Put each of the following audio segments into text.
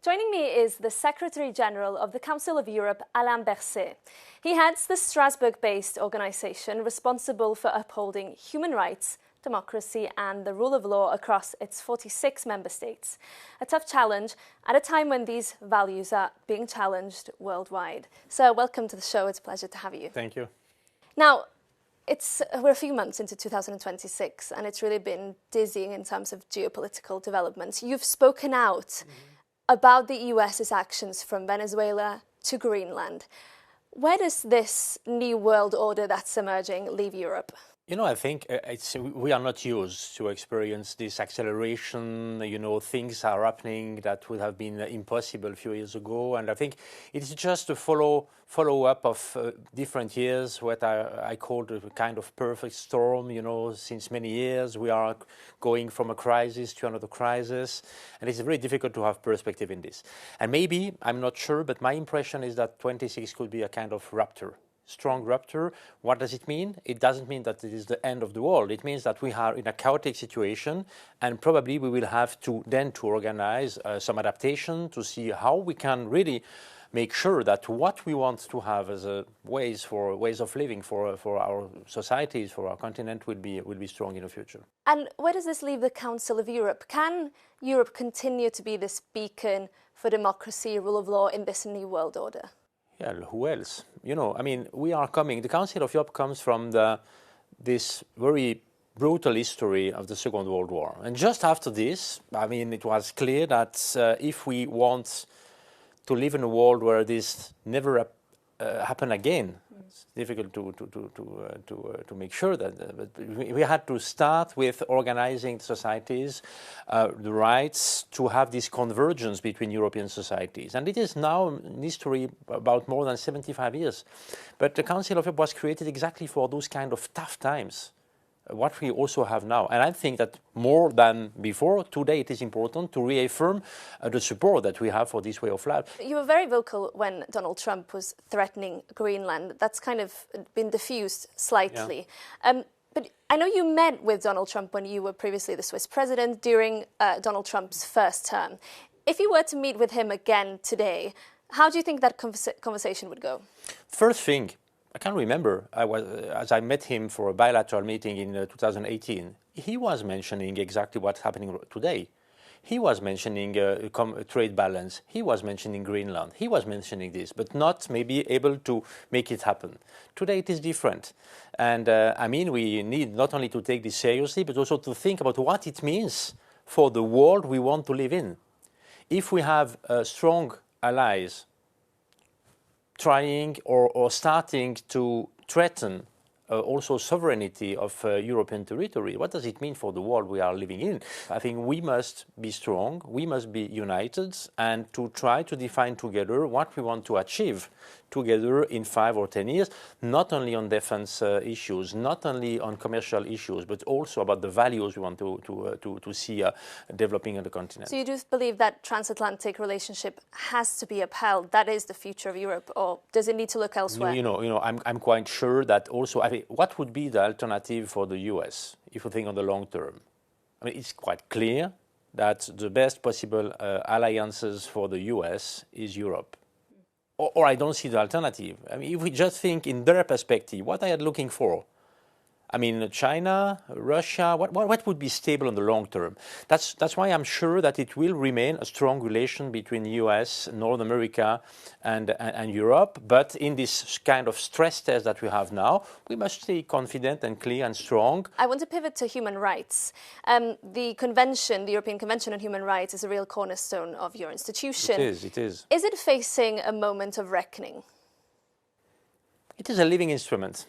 Joining me is the Secretary-General of the Council of Europe, Alain Berset. He heads the Strasbourg-based organisation responsible for upholding human rights, democracy and the rule of law across its 46 member states. A tough challenge at a time when these values are being challenged worldwide. So welcome to the show. It's a pleasure to have you. Thank you. Now, we're a few months into 2026 and it's really been dizzying in terms of geopolitical developments. You've spoken out about the US's actions from Venezuela to Greenland. Where does this new world order that's emerging leave Europe? You know, I think we are not used to experience this acceleration. You know, things are happening that would have been impossible a few years ago. And I think it's just a follow-up of different years, what I called a kind of perfect storm. You know, since many years we are going from a crisis to another crisis. And it's very difficult to have perspective in this. And maybe, I'm not sure, but my impression is that 26 could be a kind of rupture. Strong rupture. What does it mean? It doesn't mean that it is the end of the world. It means that we are in a chaotic situation and probably we will have to organize some adaptation to see how we can really make sure that what we want to have as ways of living for our societies, for our continent will be strong in the future. And where does this leave the Council of Europe? Can Europe continue to be this beacon for democracy, rule of law in this new world order? Yeah, who else? You know, I mean, the Council of Europe comes from this very brutal history of the Second World War. And just after this, I mean, it was clear that if we want to live in a world where this never happen again, it's difficult to make sure that. But we had to start with organizing societies, the rights to have this convergence between European societies. And it is now in history about more than 75 years. But the Council of Europe was created exactly for those kind of tough times, what we also have now. And I think that more than before, today it is important to reaffirm the support that we have for this way of life. You were very vocal when Donald Trump was threatening Greenland. That's kind of been diffused slightly. Yeah. But I know you met with Donald Trump when you were previously the Swiss president during Donald Trump's first term. If you were to meet with him again today, how do you think that conversation would go? First thing, I can't remember, as I met him for a bilateral meeting in 2018, he was mentioning exactly what's happening today. He was mentioning trade balance, he was mentioning Greenland, he was mentioning this, but not maybe able to make it happen. Today it is different. And I mean, we need not only to take this seriously, but also to think about what it means for the world we want to live in. If we have strong allies trying or starting to threaten also sovereignty of European territory, what does it mean for the world we are living in? I think we must be strong, we must be united and to try to define together what we want to achieve together in 5 or 10 years, not only on defense issues, not only on commercial issues, but also about the values we want to see developing on the continent. So you do believe that transatlantic relationship has to be upheld? That is the future of Europe, or does it need to look elsewhere? You know, I'm quite sure that also, I think, what would be the alternative for the US if you think on the long term? I mean, it's quite clear that the best possible alliances for the US is Europe. Or I don't see the alternative. I mean, if we just think in their perspective, what are you looking for? I mean, China, Russia, what would be stable in the long term? That's why I'm sure that it will remain a strong relation between US, North America and Europe. But in this kind of stress test that we have now, we must stay confident and clear and strong. I want to pivot to human rights. The convention, the European Convention on Human Rights, is a real cornerstone of your institution. It is. Is it facing a moment of reckoning? It is a living instrument.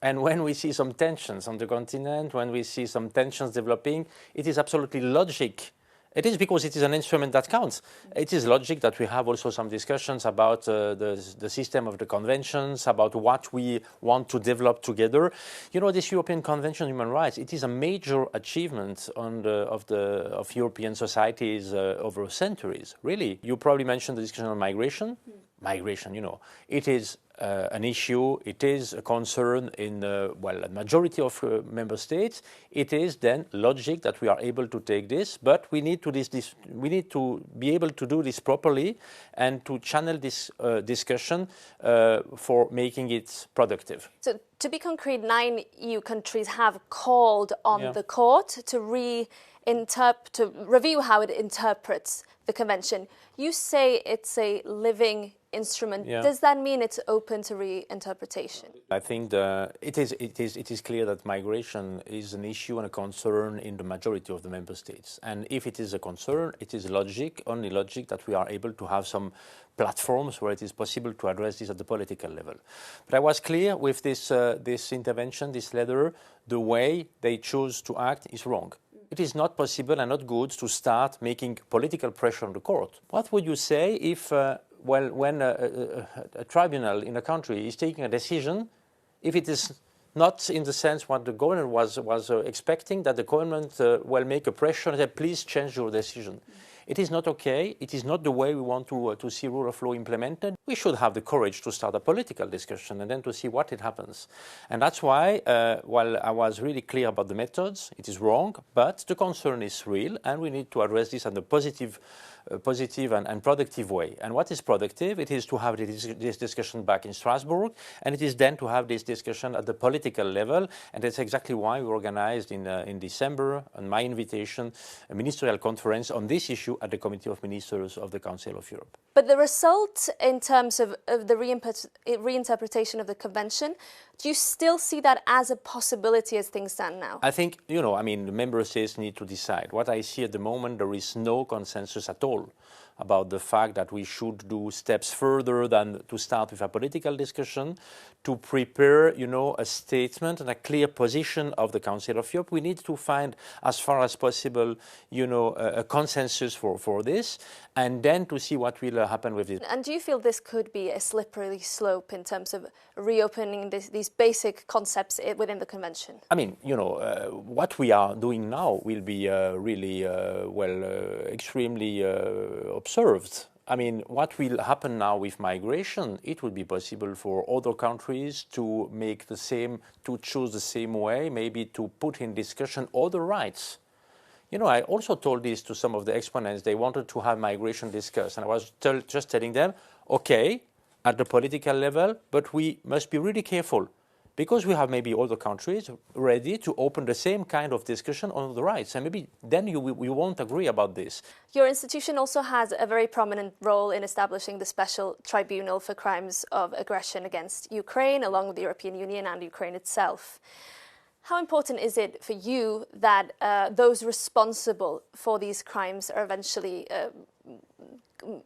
And when we see some tensions on the continent, when we see some tensions developing, it is absolutely logic. It is because it is an instrument that counts. It is logic that we have also some discussions about the system of the conventions, about what we want to develop together. You know, this European Convention on Human Rights, it is a major achievement of European societies over centuries. Really, you probably mentioned the discussion on migration. migration, it is an issue, it is a concern in, a majority of member states. It is then logic that we are able to take this, but we need to be able to do this properly and to channel this discussion for making it productive. So to be concrete, 9 EU countries have called on the court to review how it interprets the convention. You say it's a living instrument. Yeah. Does that mean it's open to reinterpretation? I think it is clear that migration is an issue and a concern in the majority of the member states. And if it is a concern, it is only logic that we are able to have some platforms where it is possible to address this at the political level. But I was clear with this intervention, this letter, the way they choose to act is wrong. It is not possible and not good to start making political pressure on the court. What would you say if, when a tribunal in a country is taking a decision, if it is not in the sense what the government was expecting, that the government will make a pressure and say, please change your decision. It is not okay. It is not the way we want to see rule of law implemented. We should have the courage to start a political discussion and then to see what it happens. And that's why, while I was really clear about the methods, it is wrong, but the concern is real, and we need to address this in a positive and productive way. And what is productive? It is to have this discussion back in Strasbourg, and it is then to have this discussion at the political level, and that's exactly why we organized in December, on my invitation, a ministerial conference on this issue at the Committee of Ministers of the Council of Europe. But the result in terms of the reinterpretation of the convention, do you still see that as a possibility as things stand now? I think, the member states need to decide. What I see at the moment, there is no consensus at all about the fact that we should do steps further than to start with a political discussion, to prepare, a statement and a clear position of the Council of Europe. We need to find, as far as possible, a consensus for this, and then to see what will happen with it. And do you feel this could be a slippery slope in terms of reopening these basic concepts within the Convention? I mean, what we are doing now will be really, extremely observed. I mean, what will happen now with migration, it would be possible for other countries to make to choose the same way, maybe to put in discussion other rights. I also told this to some of the exponents. They wanted to have migration discussed, and I was just telling them, okay, at the political level, but we must be really careful, because we have maybe other countries ready to open the same kind of discussion on the rights, and maybe then we won't agree about this. Your institution also has a very prominent role in establishing the Special Tribunal for Crimes of Aggression against Ukraine, along with the European Union and Ukraine itself. How important is it for you that those responsible for these crimes are eventually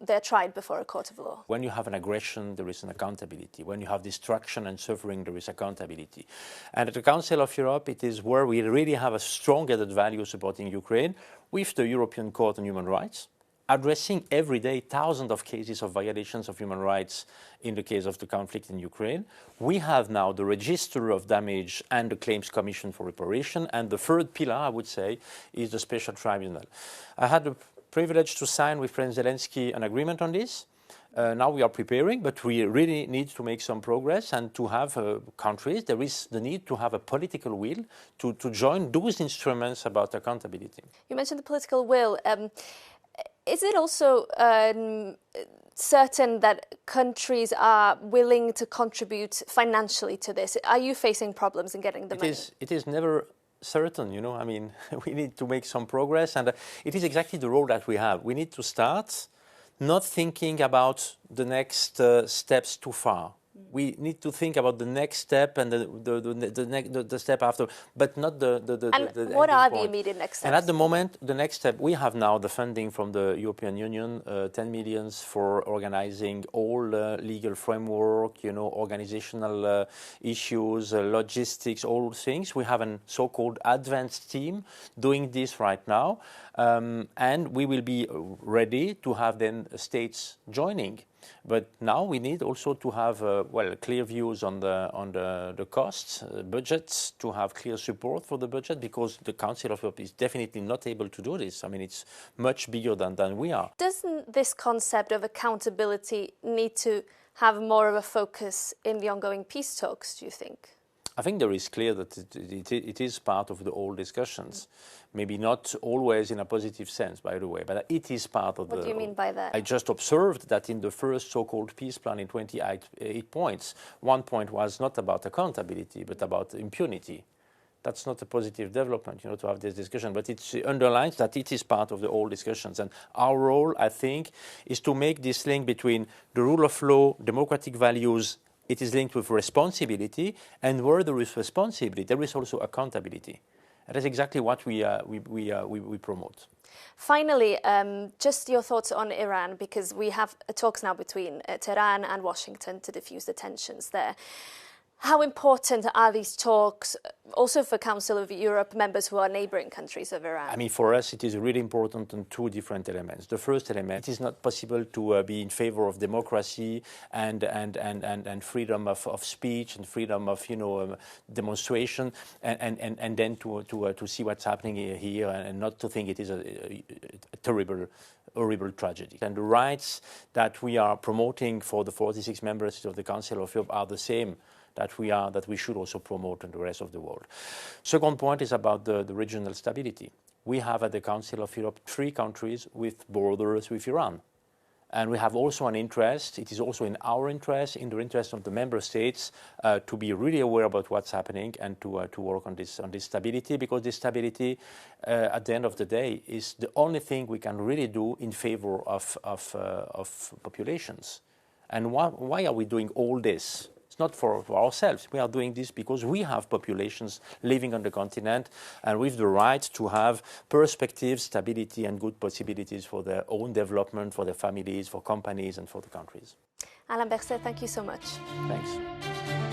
they're tried before a court of law? When you have an aggression, there is an accountability. When you have destruction and suffering, there is accountability. And at the Council of Europe, it is where we really have a strong added value supporting Ukraine with the European Court on Human Rights, addressing every day thousands of cases of violations of human rights in the case of the conflict in Ukraine. We have now the register of damage and the claims commission for reparation. And the third pillar, I would say, is the special tribunal. I had the privilege to sign with President Zelensky an agreement on this. Now we are preparing, but we really need to make some progress and to have countries. There is the need to have a political will to join those instruments about accountability. You mentioned the political will. Is it also certain that countries are willing to contribute financially to this? Are you facing problems in getting the money? It is never certain, I mean, we need to make some progress, and it is exactly the role that we have. We need to start not thinking about the next steps too far. We need to think about the next step and the step after, but not the And what are the immediate next steps? And at the moment, the next step, we have now the funding from the European Union, 10 million for organizing all legal framework, organizational issues, logistics, all things. We have a so-called advanced team doing this right now, and we will be ready to have then states joining. But now we need also to have clear views on the costs, budgets, to have clear support for the budget, because the Council of Europe is definitely not able to do this. I mean, it's much bigger than we are. Doesn't this concept of accountability need to have more of a focus in the ongoing peace talks, do you think? I think there is clear that it is part of the whole discussions. Maybe not always in a positive sense, by the way, but it is part of What do you mean by that? I just observed that in the first so-called peace plan in 28 points, one point was not about accountability, but about impunity. That's not a positive development, to have this discussion, but it underlines that it is part of the whole discussions. And our role, I think, is to make this link between the rule of law, democratic values. It is linked with responsibility, and where there is responsibility, there is also accountability. And that's exactly what we promote. Finally, just your thoughts on Iran, because we have talks now between Tehran and Washington to diffuse the tensions there. How important are these talks also for Council of Europe members who are neighbouring countries of Iran? I mean, for us, it is really important on two different elements. The first element, it is not possible to be in favor of democracy and freedom of speech and freedom of demonstration, and then to see what's happening here and not to think it is a terrible, horrible tragedy. And the rights that we are promoting for the 46 members of the Council of Europe are the same that we should also promote in the rest of the world. Second point is about the regional stability. We have at the Council of Europe 3 countries with borders with Iran. And we have also an interest, it is also in our interest, in the interest of the member states, to be really aware about what's happening and to work on this stability, because this stability, at the end of the day, is the only thing we can really do in favor of populations. And why are we doing all this? Not for ourselves. We are doing this because we have populations living on the continent and with the right to have perspective, stability and good possibilities for their own development, for their families, for companies and for the countries. Alain Berset, thank you so much. Thanks.